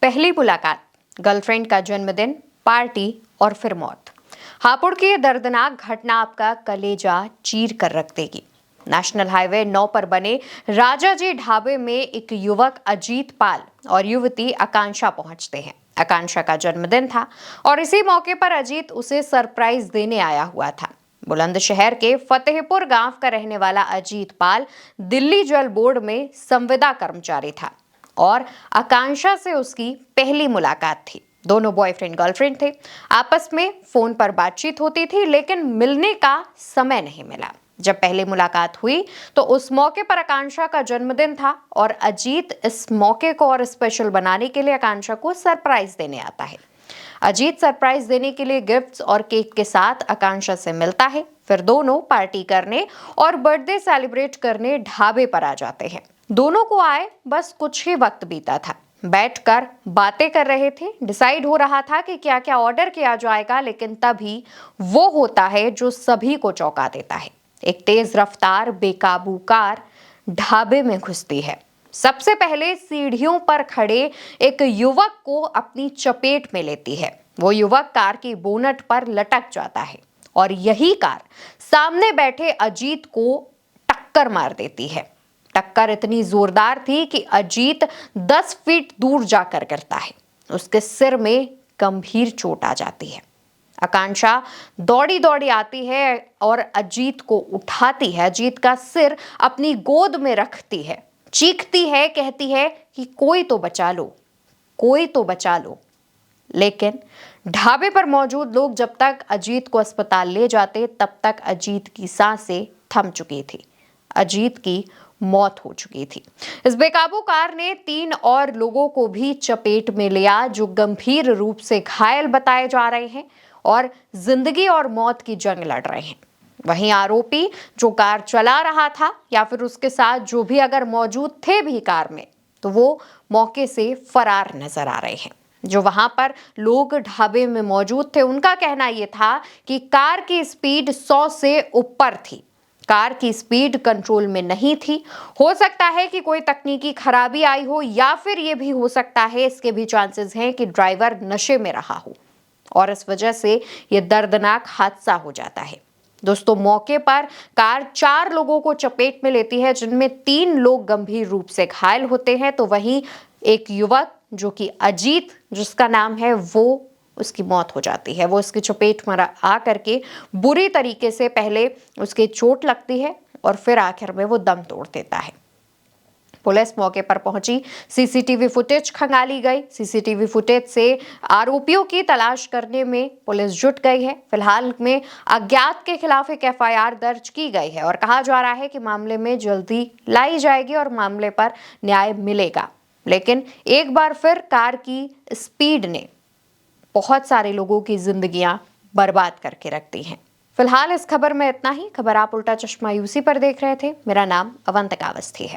पहली मुलाकात, गर्लफ्रेंड का जन्मदिन, पार्टी और फिर मौत। हापुड़ की ये दर्दनाक घटना आपका कलेजा चीर कर रख देगी। नेशनल हाईवे 9 पर बने राजाजी ढाबे में एक युवक अजीत पाल और युवती आकांक्षा पहुंचते हैं। आकांक्षा का जन्मदिन था और इसी मौके पर अजीत उसे सरप्राइज देने आया हुआ था। बुलंदशहर के फतेहपुर गांव का रहने वाला अजीत पाल दिल्ली जल बोर्ड में संविदा कर्मचारी था और आकांक्षा से उसकी पहली मुलाकात थी। दोनों बॉयफ्रेंड गर्लफ्रेंड थे। आपस में फोन पर बातचीत होती थी, लेकिन मिलने का समय नहीं मिला। जब पहली मुलाकात हुई तो उस मौके पर आकांक्षा का जन्मदिन था और अजीत इस मौके को और स्पेशल बनाने के लिए आकांक्षा को सरप्राइज देने आता है। अजीत सरप्राइज देने के लिए गिफ्ट्स और केक के साथ आकांक्षा से मिलता है। फिर दोनों पार्टी करने और बर्थडे सेलिब्रेट करने ढाबे पर आ जाते हैं। दोनों को आए बस कुछ ही वक्त बीता था। बैठकर बातें कर रहे थे, डिसाइड हो रहा था कि क्या क्या ऑर्डर किया जाएगा, लेकिन तभी वो होता है जो सभी को चौंका देता है। एक तेज रफ्तार बेकाबू कार ढाबे में घुसती है। सबसे पहले सीढ़ियों पर खड़े एक युवक को अपनी चपेट में लेती है। वो युवक कार की बोनट पर लटक जाता है और यही कार सामने बैठे अजीत को टक्कर मार देती है। टक्कर इतनी जोरदार थी कि अजीत 10 फीट दूर जाकर गिरता है। उसके सिर में गंभीर चोट आ जाती है। आकांक्षा दौड़ी दौड़ी आती है और अजीत को उठाती है। अजीत का सिर अपनी गोद में रखती है, चीखती है, कहती है कि कोई तो बचा लो, कोई तो बचा लो। लेकिन ढाबे पर मौजूद लोग जब तक अजीत को अस्पताल ले जाते, तब तक अजीत की सांसें थम चुकी थी। अजीत की मौत हो चुकी थी। इस बेकाबू कार ने 3 और लोगों को भी चपेट में लिया, जो गंभीर रूप से घायल बताए जा रहे हैं और जिंदगी और मौत की जंग लड़ रहे हैं। वहीं आरोपी जो कार चला रहा था या फिर उसके साथ जो भी अगर मौजूद थे भी कार में, तो वो मौके से फरार नजर आ रहे हैं। जो वहां पर लोग ढाबे में मौजूद थे, उनका कहना यह था कि कार की स्पीड 100 से ऊपर थी। कार की स्पीड कंट्रोल में नहीं थी। हो सकता है कि कोई तकनीकी खराबी आई हो या फिर यह भी हो सकता है, इसके भी चांसेस हैं कि ड्राइवर नशे में रहा हो और इस वजह से यह दर्दनाक हादसा हो जाता है। दोस्तों, मौके पर कार 4 लोगों को चपेट में लेती है, जिनमें 3 लोग गंभीर रूप से घायल होते हैं। तो वहीं एक युवक जो कि अजीत जिसका नाम है, वो उसकी मौत हो जाती है। वो उसकी चपेट में आ करके बुरी तरीके से पहले उसके चोट लगती है और फिर आखिर में वो दम तोड़ देता है। पुलिस मौके पर पहुंची, सीसीटीवी फुटेज खंगाली गई। सीसीटीवी फुटेज से आरोपियों की तलाश करने में पुलिस जुट गई है। फिलहाल में अज्ञात के खिलाफ एक एफआईआर दर्ज की गई है और कहा जा रहा है कि मामले में जल्दी लाई जाएगी और मामले पर न्याय मिलेगा। लेकिन एक बार फिर कार की स्पीड ने बहुत सारे लोगों की जिंदगियां बर्बाद करके रखती हैं। फिलहाल इस खबर में इतना ही। खबर आप उल्टा चश्मा यूसी पर देख रहे थे। मेरा नाम अवंतिका अवस्थी है।